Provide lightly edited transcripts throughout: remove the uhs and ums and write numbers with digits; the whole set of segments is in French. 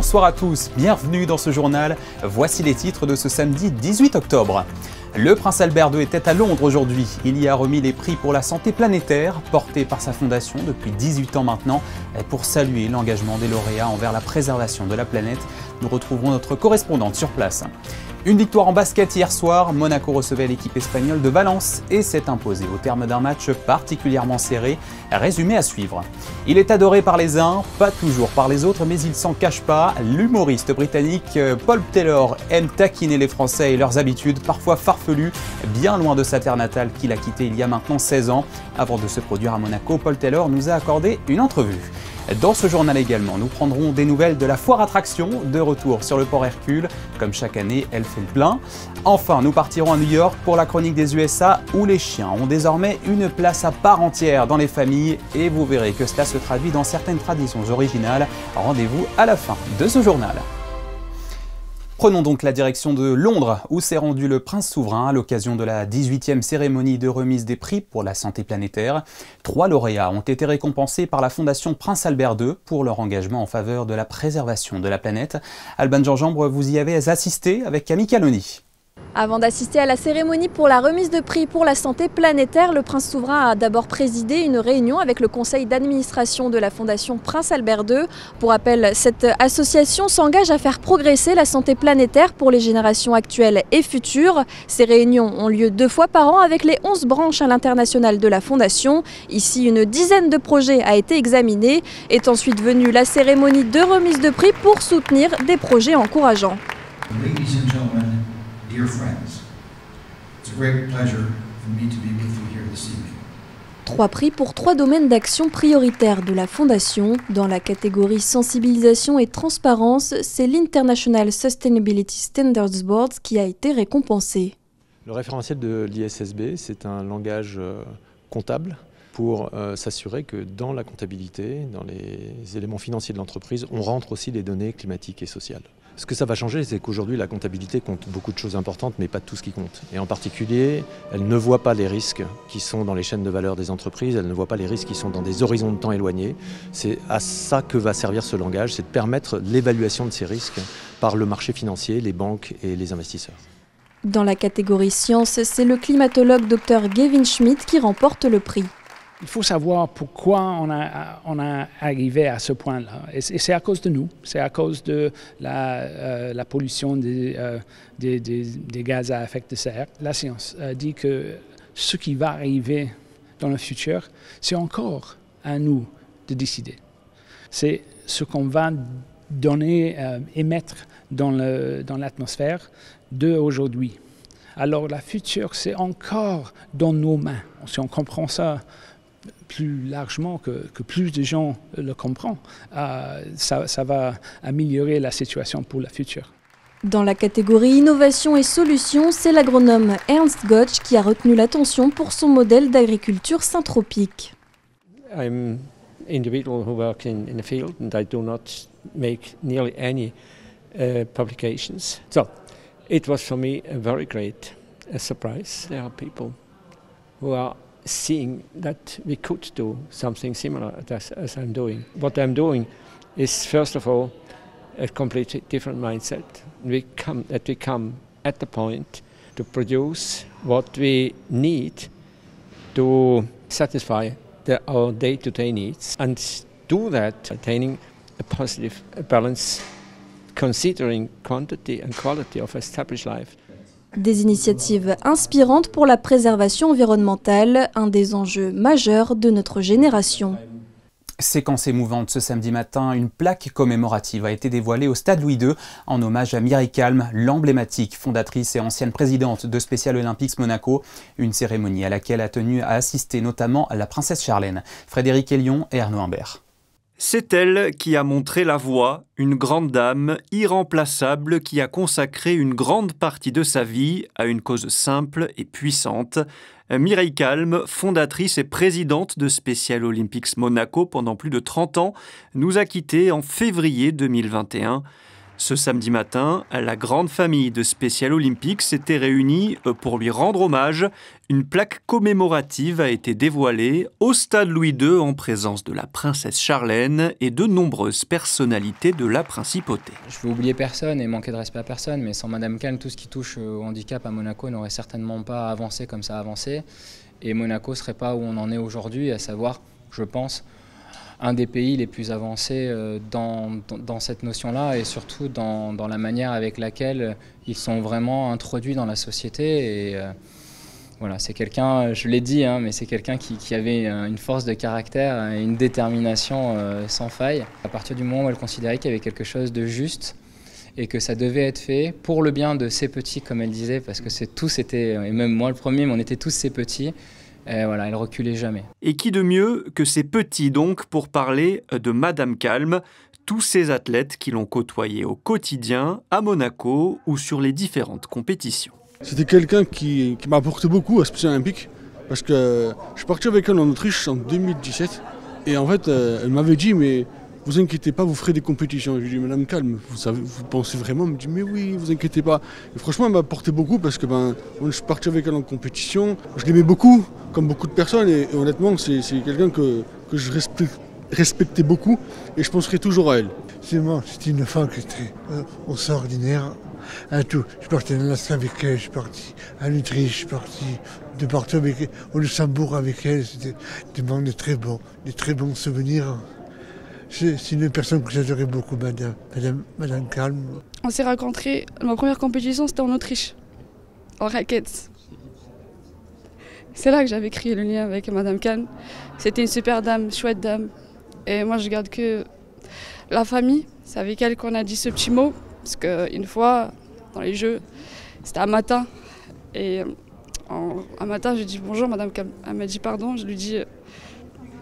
bonsoir à tous, bienvenue dans ce journal. Voici les titres de ce samedi 18 octobre. Le prince Albert II était à Londres aujourd'hui. Il y a remis les prix pour la santé planétaire, portés par sa fondation depuis 18 ans maintenant, pour saluer l'engagement des lauréats envers la préservation de la planète. Nous retrouverons notre correspondante sur place. Une victoire en basket hier soir, Monaco recevait l'équipe espagnole de Valence et s'est imposé au terme d'un match particulièrement serré. Résumé à suivre. Il est adoré par les uns, pas toujours par les autres, mais il s'en cache pas. L'humoriste britannique Paul Taylor aime taquiner les Français et leurs habitudes, parfois farfelues, bien loin de sa terre natale qu'il a quittée il y a maintenant 16 ans. Avant de se produire à Monaco, Paul Taylor nous a accordé une entrevue. Dans ce journal également, nous prendrons des nouvelles de la foire attraction, de retour sur le port Hercule. Comme chaque année, elle fait le plein. Enfin, nous partirons à New York pour la chronique des USA où les chiens ont désormais une place à part entière dans les familles et vous verrez que cela se traduit dans certaines traditions originales. Rendez-vous à la fin de ce journal. Prenons donc la direction de Londres, où s'est rendu le prince souverain à l'occasion de la 18e cérémonie de remise des prix pour la santé planétaire. 3 lauréats ont été récompensés par la Fondation Prince Albert II pour leur engagement en faveur de la préservation de la planète. Alban Gingembre, vous y avez assisté avec Camille Caloni. Avant d'assister à la cérémonie pour la remise de prix pour la santé planétaire, le prince souverain a d'abord présidé une réunion avec le conseil d'administration de la Fondation Prince Albert II. Pour rappel, cette association s'engage à faire progresser la santé planétaire pour les générations actuelles et futures. Ces réunions ont lieu 2 fois par an avec les 11 branches à l'international de la Fondation. Ici, une dizaine de projets a été examinée. Est ensuite venue la cérémonie de remise de prix pour soutenir des projets encourageants. Dear friends, it's a great pleasure for me to be with you here this evening. 3 prix pour 3 domaines d'action prioritaires de la Fondation. Dans la catégorie sensibilisation et transparence, c'est l'International Sustainability Standards Board qui a été récompensé. Le référentiel de l'ISSB, c'est un langage comptable pour s'assurer que dans la comptabilité, dans les éléments financiers de l'entreprise, on rentre aussi les données climatiques et sociales. Ce que ça va changer, c'est qu'aujourd'hui, la comptabilité compte beaucoup de choses importantes, mais pas tout ce qui compte. Et en particulier, elle ne voit pas les risques qui sont dans les chaînes de valeur des entreprises, elle ne voit pas les risques qui sont dans des horizons de temps éloignés. C'est à ça que va servir ce langage, c'est de permettre l'évaluation de ces risques par le marché financier, les banques et les investisseurs. Dans la catégorie sciences, c'est le climatologue Dr Gavin Schmidt qui remporte le prix. Il faut savoir pourquoi on a arrivé à ce point-là. Et c'est à cause de nous, c'est à cause de la pollution des gaz à effet de serre. La science dit que ce qui va arriver dans le futur, c'est encore à nous de décider. C'est ce qu'on va donner, émettre dans l'atmosphère d'aujourd'hui. Alors le futur, c'est encore dans nos mains. Si on comprend ça plus largement, que plus de gens le comprennent, ça va améliorer la situation pour le futur. Dans la catégorie innovation et solutions, c'est l'agronome Ernst Gotsch qui a retenu l'attention pour son modèle d'agriculture syntropique. I'm an individual who works in the field and I do not make nearly any publications. So it was for me a very great surprise. There are people who are seeing that we could do something similar as I'm doing. What I'm doing is, first of all, a completely different mindset. We come at the point to produce what we need to satisfy our day-to-day needs and do that attaining a positive balance considering quantity and quality of established life. Des initiatives inspirantes pour la préservation environnementale, un des enjeux majeurs de notre génération. Séquence émouvante ce samedi matin, une plaque commémorative a été dévoilée au Stade Louis II en hommage à Mireille Calme, l'emblématique fondatrice et ancienne présidente de Special Olympics Monaco. Une cérémonie à laquelle a tenu à assister notamment la princesse Charlène. Frédéric Hélion et Arnaud Humbert. C'est elle qui a montré la voie, une grande dame irremplaçable qui a consacré une grande partie de sa vie à une cause simple et puissante. Mireille Calme, fondatrice et présidente de Special Olympics Monaco pendant plus de 30 ans, nous a quittés en février 2021. Ce samedi matin, la grande famille de Special Olympics s'était réunie pour lui rendre hommage. Une plaque commémorative a été dévoilée au stade Louis II en présence de la princesse Charlène et de nombreuses personnalités de la principauté. Je ne veux oublier personne et manquer de respect à personne, mais sans Madame Calme, tout ce qui touche au handicap à Monaco n'aurait certainement pas avancé comme ça a avancé. Et Monaco ne serait pas où on en est aujourd'hui, à savoir, je pense, un des pays les plus avancés dans cette notion-là et surtout dans la manière avec laquelle ils sont vraiment introduits dans la société. Et voilà, c'est quelqu'un, je l'ai dit, mais c'est quelqu'un qui avait une force de caractère et une détermination sans faille. À partir du moment où elle considérait qu'il y avait quelque chose de juste et que ça devait être fait pour le bien de ses petits, comme elle disait, parce que tous étaient, et même moi le premier, mais on était tous ses petits. Et voilà, elle reculait jamais. Et qui de mieux que ces petits donc pour parler de Madame Calme, tous ces athlètes qui l'ont côtoyée au quotidien à Monaco ou sur les différentes compétitions. C'était quelqu'un qui m'a apporté beaucoup à Special Olympics parce que je suis parti avec elle en Autriche en 2017 et en fait elle m'avait dit mais vous inquiétez pas, vous ferez des compétitions. Je lui ai dit Madame Calme, vous pensez vraiment? Elle me dit mais oui, vous inquiétez pas. Et franchement elle m'a apporté beaucoup parce que je suis parti avec elle en compétition. Je l'aimais beaucoup, comme beaucoup de personnes et honnêtement c'est quelqu'un que je respectais beaucoup et je penserai toujours à elle. C'était une femme qui était extraordinaire à tout. Je suis parti en Alaska avec elle, je suis parti en Autriche, je suis parti de partout avec elle, au Luxembourg avec elle. C'était des très bons souvenirs. C'est une personne que j'adorais beaucoup, Madame Calme. On s'est rencontrés, ma première compétition c'était en Autriche, en raquettes. C'est là que j'avais créé le lien avec Madame Calme. C'était une super dame, chouette dame. Et moi je garde que la famille, c'est avec elle qu'on a dit ce petit mot. Parce qu'une fois, dans les jeux, c'était un matin. Et un matin, j'ai dit bonjour Madame Calme. Elle m'a dit pardon,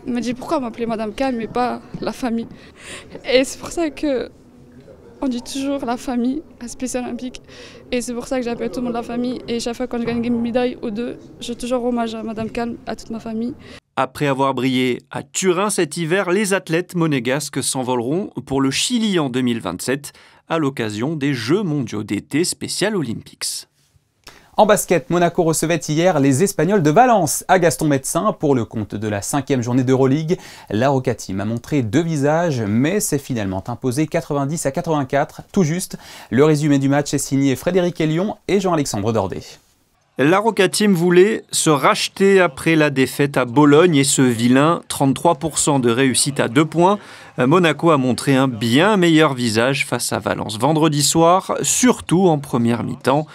elle m'a dit pourquoi m'appeler Madame Calme et pas la famille. Et c'est pour ça qu'on dit toujours la famille à Special Olympics. Et c'est pour ça que j'appelle tout le monde la famille. Et chaque fois quand je gagne une médaille ou deux, je fais toujours hommage à Madame Calme, à toute ma famille. Après avoir brillé à Turin cet hiver, les athlètes monégasques s'envoleront pour le Chili en 2027 à l'occasion des Jeux mondiaux d'été Special Olympics. En basket, Monaco recevait hier les Espagnols de Valence à Gaston Médecin pour le compte de la 5e journée d'Euroleague. La Roca Team a montré deux visages, mais s'est finalement imposé 90-84, tout juste. Le résumé du match est signé Frédéric Elion et Jean-Alexandre Dordet. La Roca Team voulait se racheter après la défaite à Bologne et ce vilain 33% de réussite à 2 points. Monaco a montré un bien meilleur visage face à Valence vendredi soir, surtout en première mi-temps.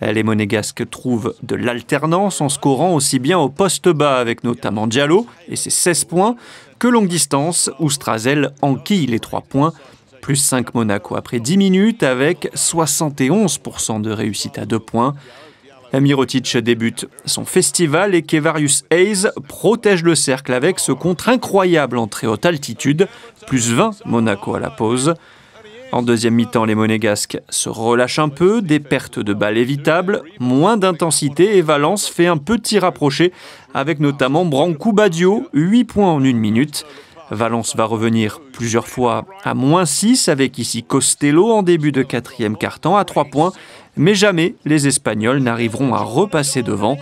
Les Monégasques trouvent de l'alternance en scorant aussi bien au poste bas avec notamment Diallo et ses 16 points que longue distance où Strazel enquille les 3 points. Plus 5 Monaco après 10 minutes avec 71% de réussite à 2 points. Mirotic débute son festival et Kevarius Hayes protège le cercle avec ce contre incroyable en très haute altitude. Plus 20 Monaco à la pause. En deuxième mi-temps, les Monégasques se relâchent un peu, des pertes de balles évitables, moins d'intensité et Valence fait un petit rapproché avec notamment Branco Badio, 8 points en 1 minute. Valence va revenir plusieurs fois à -6 avec ici Costello en début de 4e quart-temps à 3 points, mais jamais les Espagnols n'arriveront à repasser devant.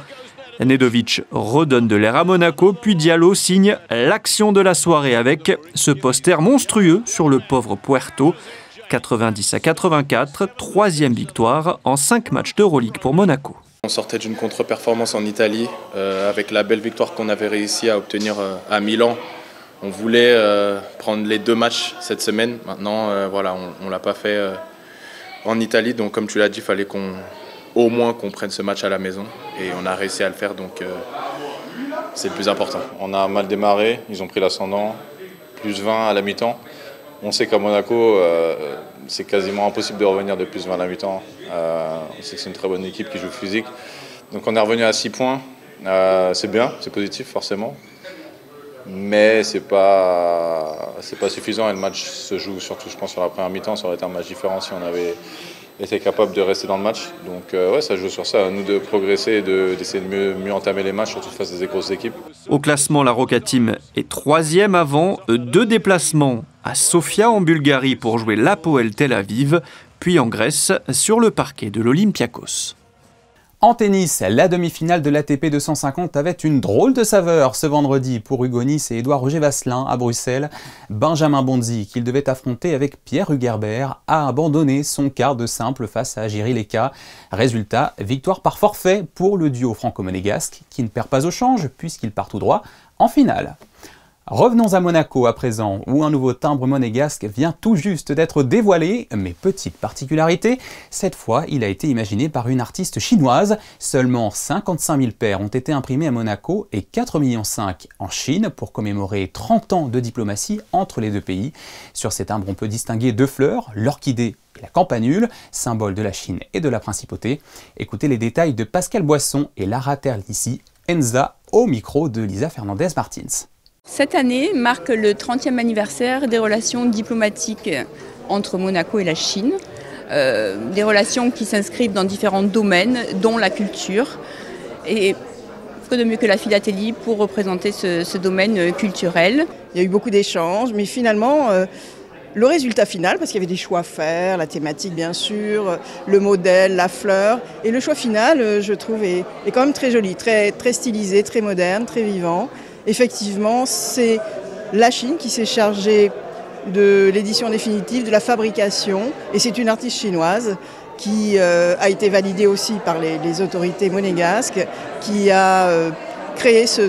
Nedovic redonne de l'air à Monaco, puis Diallo signe l'action de la soirée avec ce poster monstrueux sur le pauvre Puerto. 90-84, 3e victoire en 5 matchs d'Euroleague pour Monaco. On sortait d'une contre-performance en Italie avec la belle victoire qu'on avait réussi à obtenir à Milan. On voulait prendre les 2 matchs cette semaine. Maintenant, voilà, on ne l'a pas fait en Italie. Donc comme tu l'as dit, il fallait au moins qu'on prenne ce match à la maison. Et on a réussi à le faire, donc c'est le plus important. On a mal démarré, ils ont pris l'ascendant, plus 20 à la mi-temps. On sait qu'à Monaco, c'est quasiment impossible de revenir de plus 20 à la mi-temps. On sait que c'est une très bonne équipe qui joue physique. Donc on est revenu à 6 points. C'est bien, c'est positif forcément. Mais c'est pas suffisant et le match se joue surtout, je pense, sur la première mi-temps. Ça aurait été un match différent si on avait était capable de rester dans le match. Donc ouais, ça joue sur ça, à nous de progresser et d'essayer de mieux entamer les matchs, surtout face à des grosses équipes. Au classement, la Roca Team est 3e avant 2 déplacements à Sofia en Bulgarie pour jouer l'Hapoel Tel Aviv, puis en Grèce sur le parquet de l'Olympiakos. En tennis, la demi-finale de l'ATP 250 avait une drôle de saveur ce vendredi pour Hugo Nys et Édouard-Roger Vasselin à Bruxelles. Benjamin Bonzi, qu'il devait affronter avec Pierre Hugerbert, a abandonné son quart de simple face à Jiří Leka. Résultat, victoire par forfait pour le duo franco-monégasque qui ne perd pas au change puisqu'il part tout droit en finale. Revenons à Monaco à présent, où un nouveau timbre monégasque vient tout juste d'être dévoilé, mais petite particularité, cette fois il a été imaginé par une artiste chinoise. Seulement 55 000 paires ont été imprimées à Monaco et 4,5 millions en Chine pour commémorer 30 ans de diplomatie entre les deux pays. Sur ces timbres on peut distinguer 2 fleurs, l'orchidée et la campanule, symbole de la Chine et de la principauté. Écoutez les détails de Pascal Boisson et Lara Terlissi, Enza, au micro de Lisa Fernandez-Martins. Cette année marque le 30e anniversaire des relations diplomatiques entre Monaco et la Chine. Des relations qui s'inscrivent dans différents domaines, dont la culture. Et quoi de mieux que la philatélie pour représenter ce domaine culturel. Il y a eu beaucoup d'échanges, mais finalement, le résultat final, parce qu'il y avait des choix à faire, la thématique bien sûr, le modèle, la fleur, et le choix final, je trouve, est quand même très joli, très stylisé, très moderne, très vivant. Effectivement, c'est la Chine qui s'est chargée de l'édition définitive, de la fabrication, et c'est une artiste chinoise qui a été validée aussi par les autorités monégasques, qui a créé ce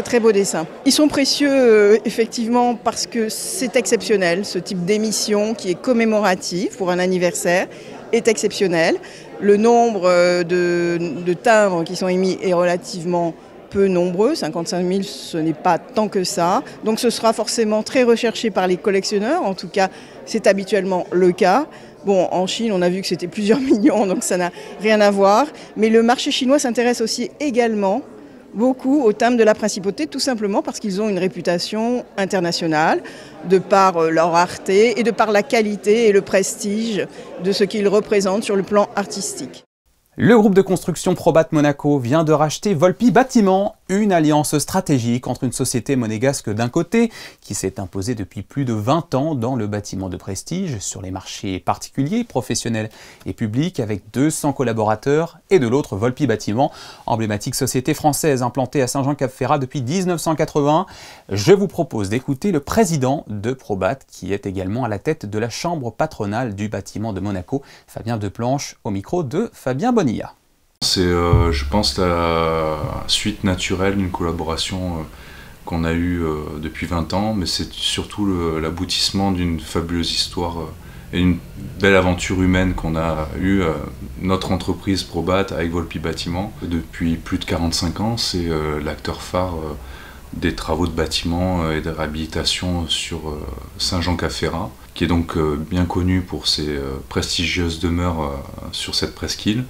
très beau dessin. Ils sont précieux effectivement parce que c'est exceptionnel, ce type d'émission qui est commémorative pour un anniversaire est exceptionnel. Le nombre de timbres qui sont émis est relativement peu nombreux, 55 000 ce n'est pas tant que ça, donc ce sera forcément très recherché par les collectionneurs, en tout cas c'est habituellement le cas. Bon, en Chine on a vu que c'était plusieurs millions, donc ça n'a rien à voir, mais le marché chinois s'intéresse aussi également beaucoup aux timbres de la principauté, tout simplement parce qu'ils ont une réputation internationale, de par leur rareté et de par la qualité et le prestige de ce qu'ils représentent sur le plan artistique. Le groupe de construction Probat Monaco vient de racheter Volpi Bâtiment, une alliance stratégique entre une société monégasque d'un côté, qui s'est imposée depuis plus de 20 ans dans le bâtiment de prestige sur les marchés particuliers, professionnels et publics, avec 200 collaborateurs, et de l'autre Volpi Bâtiment, emblématique société française implantée à Saint-Jean-Cap-Ferrat depuis 1980. Je vous propose d'écouter le président de Probat, qui est également à la tête de la chambre patronale du bâtiment de Monaco, Fabien Deplanche, au micro de Fabien Bonilla. C'est, je pense, la suite naturelle d'une collaboration qu'on a eue depuis 20 ans, mais c'est surtout l'aboutissement d'une fabuleuse histoire et une belle aventure humaine qu'on a eue, notre entreprise Probat avec Volpi Bâtiment. Depuis plus de 45 ans, c'est l'acteur phare des travaux de bâtiment et de réhabilitation sur Saint-Jean-Cap-Ferrat, qui est donc bien connu pour ses prestigieuses demeures sur cette presqu'île.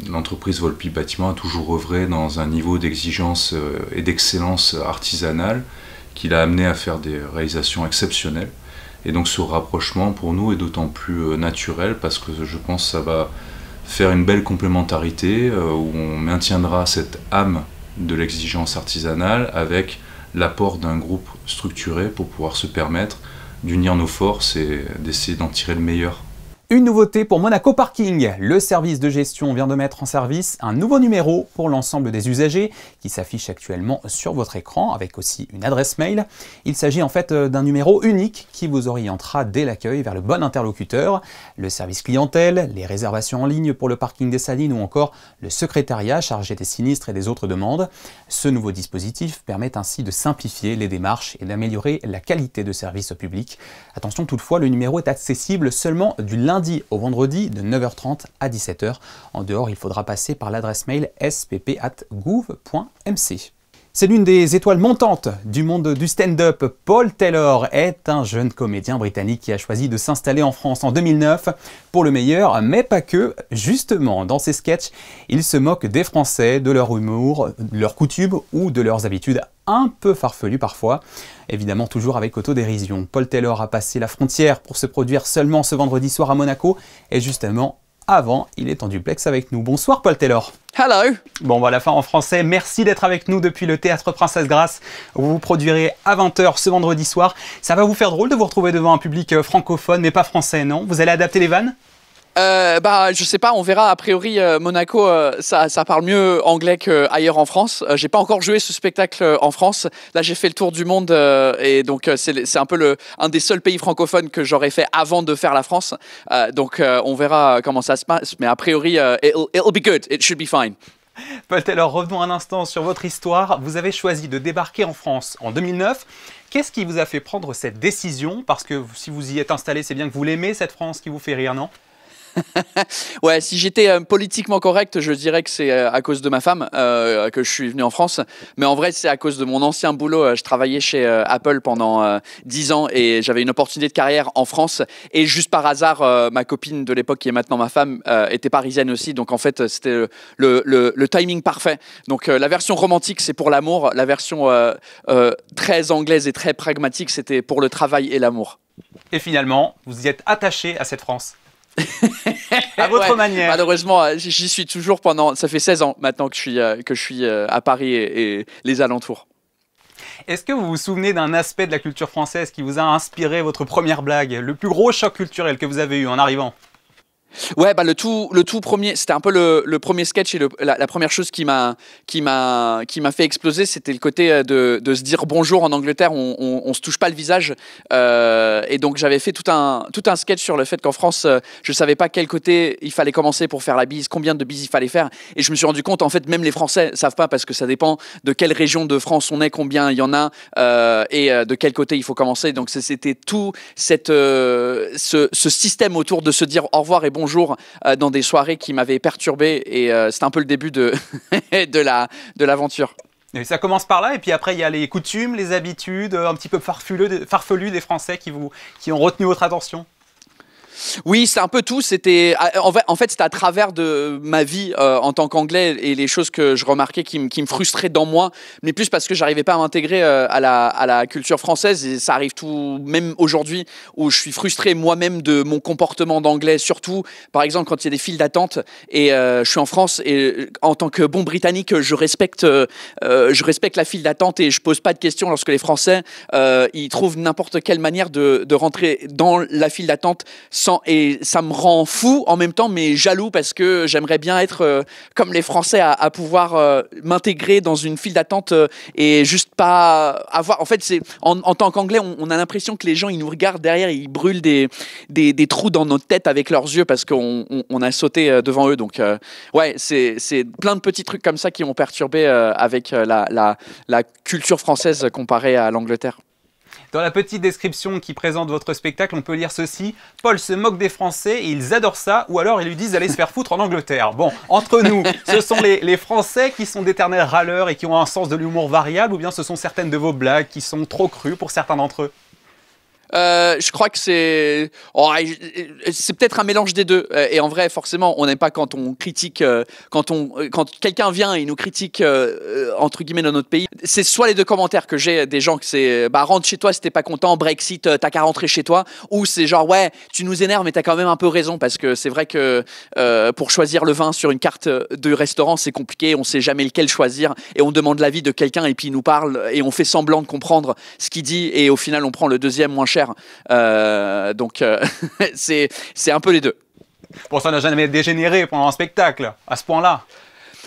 L'entreprise Volpi Bâtiment a toujours œuvré dans un niveau d'exigence et d'excellence artisanale qui l'a amené à faire des réalisations exceptionnelles. Et donc ce rapprochement pour nous est d'autant plus naturel parce que je pense que ça va faire une belle complémentarité où on maintiendra cette âme de l'exigence artisanale avec l'apport d'un groupe structuré pour pouvoir se permettre d'unir nos forces et d'essayer d'en tirer le meilleur. Une nouveauté pour Monaco Parking. Le service de gestion vient de mettre en service un nouveau numéro pour l'ensemble des usagers qui s'affiche actuellement sur votre écran avec aussi une adresse mail. Il s'agit en fait d'un numéro unique qui vous orientera dès l'accueil vers le bon interlocuteur. Le service clientèle, les réservations en ligne pour le parking des Salines ou encore le secrétariat chargé des sinistres et des autres demandes. Ce nouveau dispositif permet ainsi de simplifier les démarches et d'améliorer la qualité de service au public. Attention toutefois, le numéro est accessible seulement du lundi au vendredi de 9h30 à 17h. En dehors, il faudra passer par l'adresse mail spp@gouv.mc. C'est l'une des étoiles montantes du monde du stand-up. Paul Taylor est un jeune comédien britannique qui a choisi de s'installer en France en 2009 pour le meilleur, mais pas que. Justement, dans ses sketchs, il se moque des Français, de leur humour, de leurs coutumes ou de leurs habitudes un peu farfelues parfois. Évidemment, toujours avec autodérision. Paul Taylor a passé la frontière pour se produire seulement ce vendredi soir à Monaco et justement, avant, il est en duplex avec nous. Bonsoir Paul Taylor. Hello. Bon, on va la fin en français. Merci d'être avec nous depuis le Théâtre Princesse Grace. Vous vous produirez à 20h ce vendredi soir. Ça va vous faire drôle de vous retrouver devant un public francophone, mais pas français, non? Vous allez adapter les vannes? Je sais pas, on verra. A priori, Monaco, ça parle mieux anglais qu'ailleurs en France. J'ai pas encore joué ce spectacle en France. Là, j'ai fait le tour du monde et donc c'est un peu un des seuls pays francophones que j'aurais fait avant de faire la France. Donc on verra comment ça se passe. Mais a priori, it'll be good. It should be fine. Paul Taylor, revenons un instant sur votre histoire. Vous avez choisi de débarquer en France en 2009. Qu'est-ce qui vous a fait prendre cette décision? Parce que si vous y êtes installé, c'est bien que vous l'aimez, cette France qui vous fait rire, non? Ouais, si j'étais politiquement correct, je dirais que c'est à cause de ma femme que je suis venu en France. Mais en vrai, c'est à cause de mon ancien boulot. Je travaillais chez Apple pendant 10 ans et j'avais une opportunité de carrière en France. Et juste par hasard, ma copine de l'époque, qui est maintenant ma femme, était parisienne aussi. Donc en fait, c'était le timing parfait. Donc la version romantique, c'est pour l'amour. La version très anglaise et très pragmatique, c'était pour le travail et l'amour. Et finalement, vous y êtes attaché à cette France. À votre manière. Malheureusement, j'y suis toujours ça fait 16 ans maintenant que je suis à Paris et les alentours. Est-ce que vous vous souvenez d'un aspect de la culture française qui vous a inspiré votre première blague, le plus gros choc culturel que vous avez eu en arrivant? Ouais, le tout premier, c'était un peu le premier sketch et la première chose qui m'a fait exploser, c'était le côté de se dire bonjour en Angleterre, on se touche pas le visage, et donc j'avais fait tout un sketch sur le fait qu'en France, je savais pas quel côté il fallait commencer pour faire la bise, combien de bises il fallait faire, et je me suis rendu compte en fait même les Français savent pas parce que ça dépend de quelle région de France on est, combien il y en a, et de quel côté il faut commencer. Donc c'était tout ce système autour de se dire au revoir et bonjour dans des soirées qui m'avaient perturbé, et c'était un peu le début de l'aventure. Et ça commence par là, et puis après il y a les coutumes, les habitudes un petit peu farfelues des Français qui ont retenu votre attention. Oui, c'est un peu tout. En fait, c'était à travers de ma vie en tant qu'anglais et les choses que je remarquais qui me frustraient dans moi, mais plus parce que j'arrivais pas à m'intégrer à la culture française, et ça arrive tout, même aujourd'hui, où je suis frustré moi-même de mon comportement d'anglais, surtout, par exemple, quand il y a des files d'attente et je suis en France, et en tant que bon Britannique, je respecte la file d'attente et je pose pas de questions lorsque les Français ils trouvent n'importe quelle manière de rentrer dans la file d'attente et ça me rend fou en même temps, mais jaloux, parce que j'aimerais bien être comme les Français, à pouvoir m'intégrer dans une file d'attente et juste pas avoir... En fait, en tant qu'anglais, on a l'impression que les gens, ils nous regardent derrière, ils brûlent des trous dans notre tête avec leurs yeux parce qu'on a sauté devant eux. Donc ouais, c'est plein de petits trucs comme ça qui m'ont perturbé avec la culture française comparée à l'Angleterre. Dans la petite description qui présente votre spectacle, on peut lire ceci: Paul se moque des Français et ils adorent ça, ou alors ils lui disent d'aller se faire foutre en Angleterre. Bon, entre nous, ce sont les Français qui sont d'éternels râleurs et qui ont un sens de l'humour variable, ou bien ce sont certaines de vos blagues qui sont trop crues pour certains d'entre eux? Je crois que c'est peut-être un mélange des deux. Et en vrai, forcément, on n'aime pas quand on critique, quand quelqu'un vient et nous critique entre guillemets dans notre pays. C'est soit les deux commentaires que j'ai des gens que c'est rentre chez toi si t'es pas content, Brexit, t'as qu'à rentrer chez toi, ou c'est genre ouais, tu nous énerves mais t'as quand même un peu raison, parce que c'est vrai que pour choisir le vin sur une carte de restaurant, c'est compliqué, on sait jamais lequel choisir, et on demande l'avis de quelqu'un et puis il nous parle et on fait semblant de comprendre ce qu'il dit, et au final on prend le deuxième moins cher. Donc c'est un peu les deux. Bon, ça n'a jamais dégénéré pendant un spectacle à ce point-là?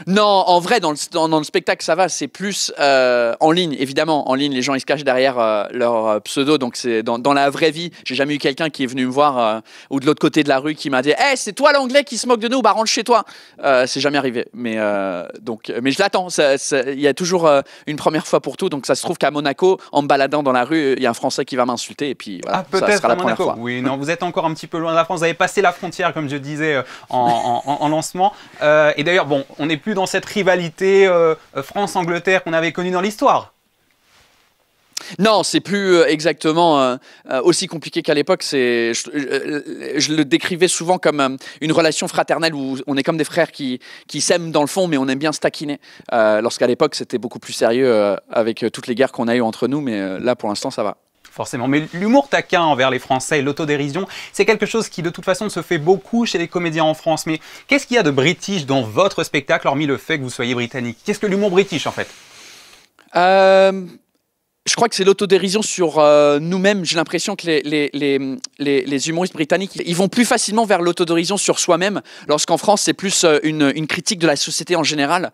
Non, en vrai, dans le spectacle, ça va. C'est plus en ligne, évidemment. En ligne, les gens, ils se cachent derrière leur pseudo. Donc, c'est dans la vraie vie. J'ai jamais eu quelqu'un qui est venu me voir ou de l'autre côté de la rue qui m'a dit « Hey, c'est toi l'anglais qui se moque de nous, bah rentre chez toi !» C'est jamais arrivé. Mais je l'attends. Il y a toujours une première fois pour tout. Donc, ça se trouve qu'à Monaco, en me baladant dans la rue, il y a un Français qui va m'insulter. Et puis, voilà, ça sera la première fois. Oui, non, vous êtes encore un petit peu loin de la France. Vous avez passé la frontière, comme je disais, en lancement. Et d'ailleurs, bon, on n'est plus dans cette rivalité France-Angleterre qu'on avait connue dans l'histoire. Non, c'est plus exactement aussi compliqué qu'à l'époque. Je le décrivais souvent comme une relation fraternelle où on est comme des frères qui s'aiment dans le fond, mais on aime bien se taquiner. Lorsqu'à l'époque, c'était beaucoup plus sérieux avec toutes les guerres qu'on a eues entre nous, mais là, pour l'instant, ça va. Forcément, mais l'humour taquin envers les Français et l'autodérision, c'est quelque chose qui de toute façon se fait beaucoup chez les comédiens en France. Mais qu'est-ce qu'il y a de british dans votre spectacle, hormis le fait que vous soyez britannique? Qu'est-ce que l'humour british en fait? Je crois que c'est l'autodérision sur nous-mêmes. J'ai l'impression que les humoristes britanniques, ils vont plus facilement vers l'autodérision sur soi-même, lorsqu'en France, c'est plus une critique de la société en général.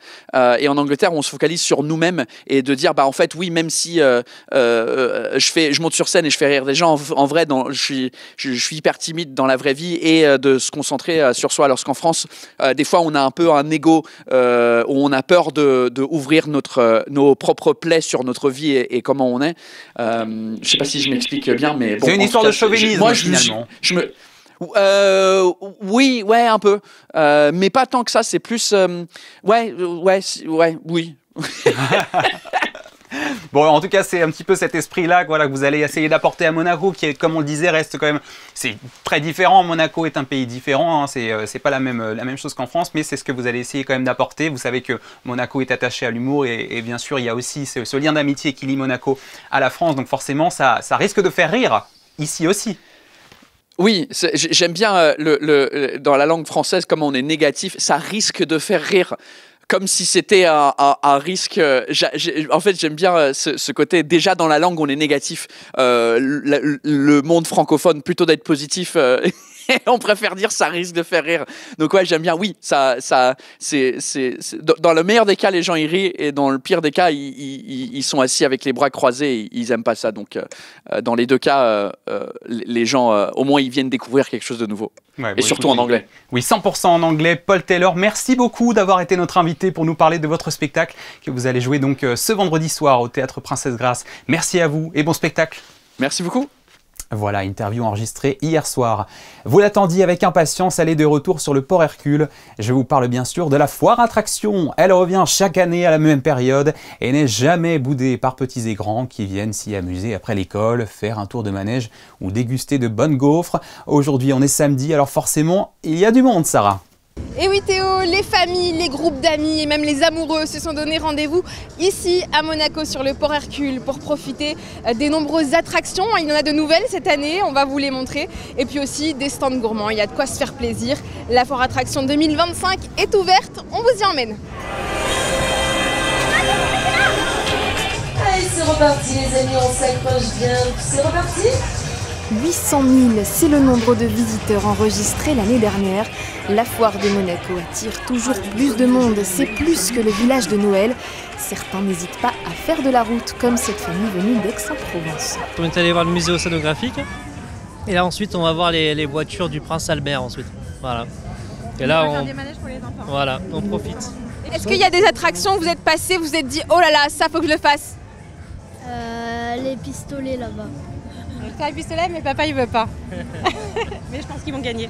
Et en Angleterre, on se focalise sur nous-mêmes et de dire, bah en fait, oui, même si je monte sur scène et je fais rire des gens, en vrai, je suis hyper timide dans la vraie vie, et de se concentrer sur soi. Lorsqu'en France, des fois, on a un peu un ego où on a peur de ouvrir nos propres plaies sur notre vie et comment on est. Je sais pas si je m'explique bien, mais bon, c'est une histoire de chauvinisme. Moi, finalement. Oui, ouais, un peu, mais pas tant que ça. C'est plus, oui. Bon, en tout cas, c'est un petit peu cet esprit-là, voilà, que vous allez essayer d'apporter à Monaco, qui, est, comme on le disait, reste quand même, c'est très différent. Monaco est un pays différent, hein, c'est pas la même chose qu'en France, mais c'est ce que vous allez essayer quand même d'apporter. Vous savez que Monaco est attaché à l'humour, et bien sûr, il y a aussi ce lien d'amitié qui lie Monaco à la France, donc forcément, ça risque de faire rire ici aussi. Oui, j'aime bien dans la langue française, comment on est négatif, ça risque de faire rire. Comme si c'était un risque. En fait, j'aime bien ce côté. Déjà, dans la langue, on est négatif. Le monde francophone, plutôt d'être positif. On préfère dire ça risque de faire rire. Donc ouais, j'aime bien. Oui, c'est dans le meilleur des cas, les gens y rient, et dans le pire des cas, ils sont assis avec les bras croisés. Et ils aiment pas ça. Donc dans les deux cas, les gens, au moins, ils viennent découvrir quelque chose de nouveau. Ouais, et surtout en anglais. Oui, 100% en anglais. Paul Taylor, merci beaucoup d'avoir été notre invité pour nous parler de votre spectacle que vous allez jouer donc ce vendredi soir au Théâtre Princesse Grace. Merci à vous et bon spectacle. Merci beaucoup. Voilà, interview enregistrée hier soir. Vous l'attendiez avec impatience, elle est de retour sur le Port Hercule. Je vous parle bien sûr de la foire attraction. Elle revient chaque année à la même période et n'est jamais boudée par petits et grands qui viennent s'y amuser après l'école, faire un tour de manège ou déguster de bonnes gaufres. Aujourd'hui, on est samedi, alors forcément, il y a du monde, Sarah. Et oui Théo, les familles, les groupes d'amis et même les amoureux se sont donné rendez-vous ici à Monaco sur le Port Hercule pour profiter des nombreuses attractions. Il y en a de nouvelles cette année, on va vous les montrer. Et puis aussi des stands gourmands, il y a de quoi se faire plaisir. La foire attraction 2025 est ouverte, on vous y emmène. Allez, c'est reparti les amis, on s'accroche bien, c'est reparti. 800 000, c'est le nombre de visiteurs enregistrés l'année dernière. La foire de Monaco attire toujours plus de monde, c'est plus que le village de Noël. Certains n'hésitent pas à faire de la route, comme cette famille venue d'Aix-en-Provence. On est allé voir le musée océanographique, et là ensuite on va voir les voitures du Prince Albert ensuite. Voilà. Et là on va faire des manèges pour les enfants. Voilà, on profite. Est-ce qu'il y a des attractions, vous êtes passé, vous vous êtes dit oh là là, ça faut que je le fasse? Les pistolets là-bas. T'as un pistolet, mais papa il veut pas. Mais je pense qu'ils vont gagner.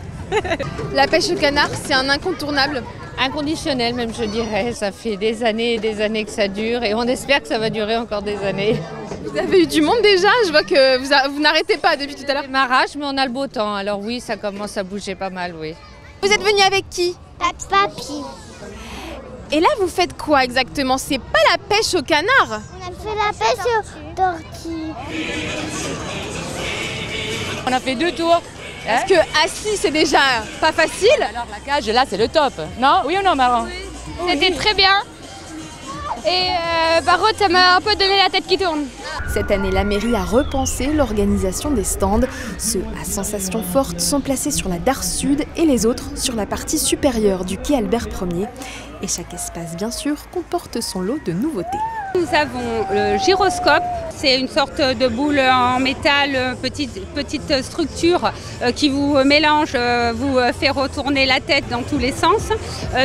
La pêche au canard, c'est un incontournable. Inconditionnel même, je dirais. Ça fait des années et des années que ça dure et on espère que ça va durer encore des années. Vous avez eu du monde déjà? Je vois que vous n'arrêtez pas depuis tout à l'heure. C'est marrage, mais on a le beau temps. Alors oui, ça commence à bouger pas mal, oui. Vous êtes venu avec qui? Papy. Et là, vous faites quoi exactement? C'est pas la pêche au canard? On a fait la pêche aux tortues. On a fait 2 tours. Parce que assis, c'est déjà pas facile. Alors la cage, là, c'est le top. Non? Oui ou non, Maran? C'était très bien. Et par contre, ça m'a un peu donné la tête qui tourne. Cette année, la mairie a repensé l'organisation des stands. Ceux à sensations fortes sont placés sur la Dare Sud et les autres sur la partie supérieure du quai Albert Ier. Et chaque espace, bien sûr, comporte son lot de nouveautés. Nous avons le gyroscope, c'est une sorte de boule en métal, petite structure qui vous mélange, vous fait retourner la tête dans tous les sens.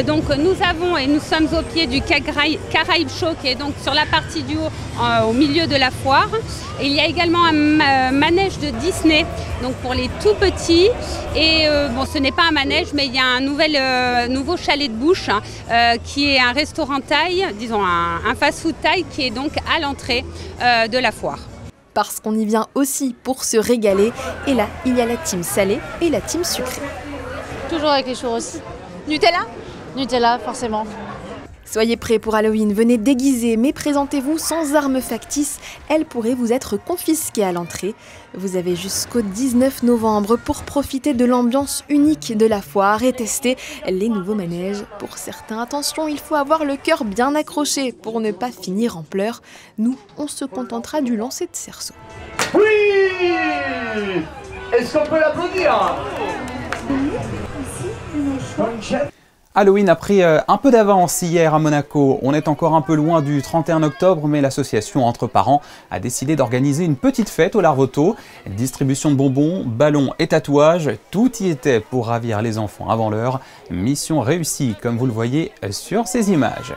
Donc nous avons, et nous sommes au pied du Caraïbe Show qui est donc sur la partie du haut, au milieu de la foire. Et il y a également un manège de Disney, donc pour les tout petits. Et bon, ce n'est pas un manège, mais il y a un nouveau chalet de bouche qui est un restaurant thaï, disons un fast-food thaï qui est donc à l'entrée de la foire. Parce qu'on y vient aussi pour se régaler. Et là, il y a la team salée et la team sucrée. Toujours avec les churros. Nutella? Nutella, forcément. Soyez prêts pour Halloween, venez déguisés, mais présentez-vous sans armes factices, elles pourraient vous être confisquées à l'entrée. Vous avez jusqu'au 19 novembre pour profiter de l'ambiance unique de la foire et tester les nouveaux manèges. Pour certains, attention, il faut avoir le cœur bien accroché pour ne pas finir en pleurs. Nous, on se contentera du lancer de cerceau. Oui! Est-ce qu'on peut l'applaudir? Halloween a pris un peu d'avance hier à Monaco. On est encore un peu loin du 31 octobre, mais l'association Entre Parents a décidé d'organiser une petite fête au Larvoto. Distribution de bonbons, ballons et tatouages, tout y était pour ravir les enfants avant l'heure. Mission réussie, comme vous le voyez sur ces images.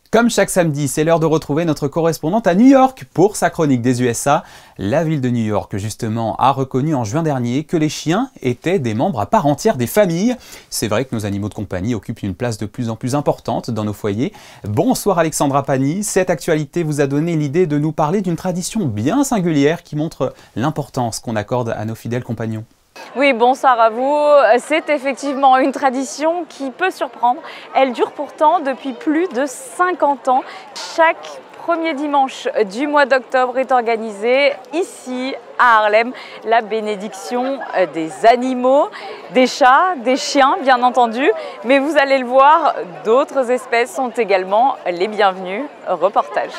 Comme chaque samedi, c'est l'heure de retrouver notre correspondante à New York pour sa chronique des USA. La ville de New York, justement, a reconnu en juin dernier que les chiens étaient des membres à part entière des familles. C'est vrai que nos animaux de compagnie occupent une place de plus en plus importante dans nos foyers. Bonsoir Alexandra Pani, cette actualité vous a donné l'idée de nous parler d'une tradition bien singulière qui montre l'importance qu'on accorde à nos fidèles compagnons. Oui, bonsoir à vous. C'est effectivement une tradition qui peut surprendre. Elle dure pourtant depuis plus de 50 ans. Chaque premier dimanche du mois d'octobre est organisée ici à Harlem la bénédiction des animaux, des chats, des chiens bien entendu. Mais vous allez le voir, d'autres espèces sont également les bienvenues. Reportage.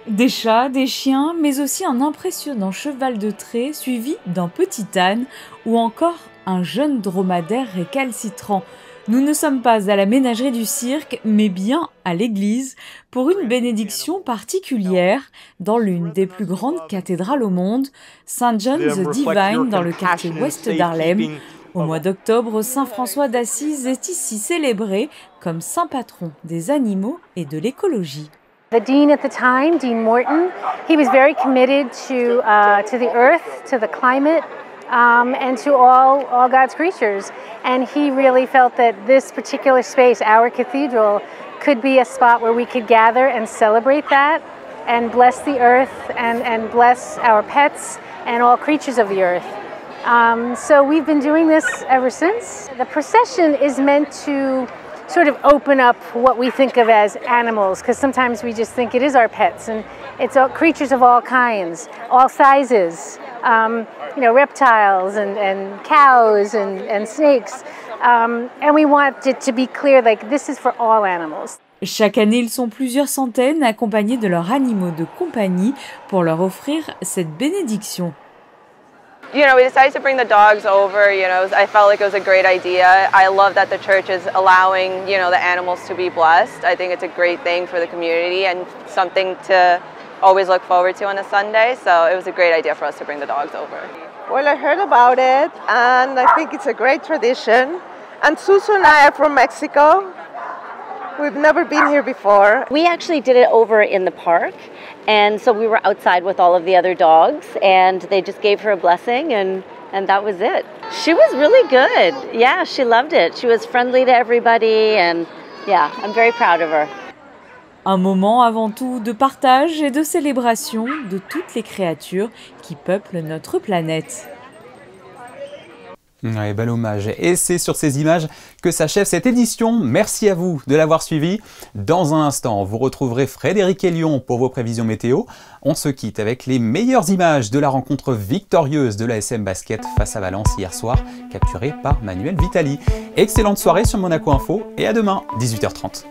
Des chats, des chiens, mais aussi un impressionnant cheval de trait suivi d'un petit âne ou encore un jeune dromadaire récalcitrant. Nous ne sommes pas à la ménagerie du cirque, mais bien à l'église pour une bénédiction particulière dans l'une des plus grandes cathédrales au monde, St. John the Divine dans le quartier ouest d'Harlem. Au mois d'octobre, Saint François d'Assise est ici célébré comme saint patron des animaux et de l'écologie. The dean at the time, Dean Morton, he was very committed to the earth, to the climate, and to all God's creatures. And he really felt that this particular space, our cathedral, could be a spot where we could gather and celebrate that and bless the earth and bless our pets and all creatures of the earth. So we've been doing this ever since. The procession is meant to sort of open up what we think of as animals, because sometimes we just think it is our pets, and it's all creatures of all kinds, all sizes, you know, reptiles and cows and snakes, and we want it to be clear, like, this is for all animals. Chaque année, ils sont plusieurs centaines accompagnés de leurs animaux de compagnie pour leur offrir cette bénédiction. You know, we decided to bring the dogs over, you know, I felt like it was a great idea. I love that the church is allowing, you know, the animals to be blessed. I think it's a great thing for the community and something to always look forward to on a Sunday. So it was a great idea for us to bring the dogs over. Well, I heard about it and I think it's a great tradition. And Susu and I are from Mexico. We've never been here before. We actually did it over in the park, and so we were outside with all of the other dogs, and they just gave her a blessing, and that was it. She was really good. Yeah, she loved it. She was friendly to everybody, and yeah, I'm very proud of her. Un moment avant tout de partage et de célébration de toutes les créatures qui peuplent notre planète. Ouais, bel hommage. Et c'est sur ces images que s'achève cette édition. Merci à vous de l'avoir suivi. Dans un instant, vous retrouverez Frédéric Elion pour vos prévisions météo. On se quitte avec les meilleures images de la rencontre victorieuse de l'ASM Basket face à Valence hier soir, capturée par Manuel Vitali. Excellente soirée sur Monaco Info et à demain, 18h30.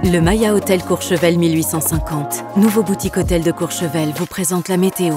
Le Maya Hôtel Courchevel 1850, nouveau boutique hôtel de Courchevel, vous présente la météo.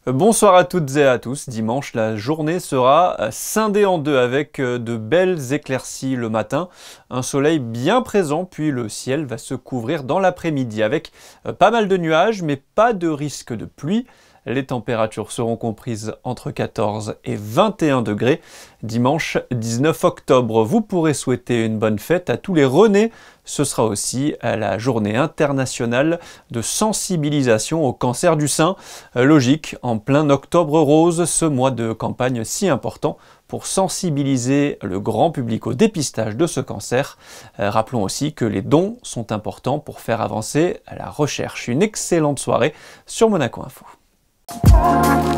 Bonsoir à toutes et à tous. Dimanche, la journée sera scindée en deux avec de belles éclaircies le matin. Un soleil bien présent, puis le ciel va se couvrir dans l'après-midi avec pas mal de nuages, mais pas de risque de pluie. Les températures seront comprises entre 14 et 21 degrés. Dimanche 19 octobre, vous pourrez souhaiter une bonne fête à tous les renés. Ce sera aussi la journée internationale de sensibilisation au cancer du sein. Logique, en plein octobre rose, ce mois de campagne si important pour sensibiliser le grand public au dépistage de ce cancer. Rappelons aussi que les dons sont importants pour faire avancer la recherche. Une excellente soirée sur Monaco Info.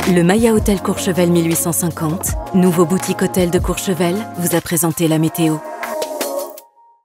Le Maya Hotel Courchevel 1850, nouveau boutique hôtel de Courchevel, vous a présenté la météo.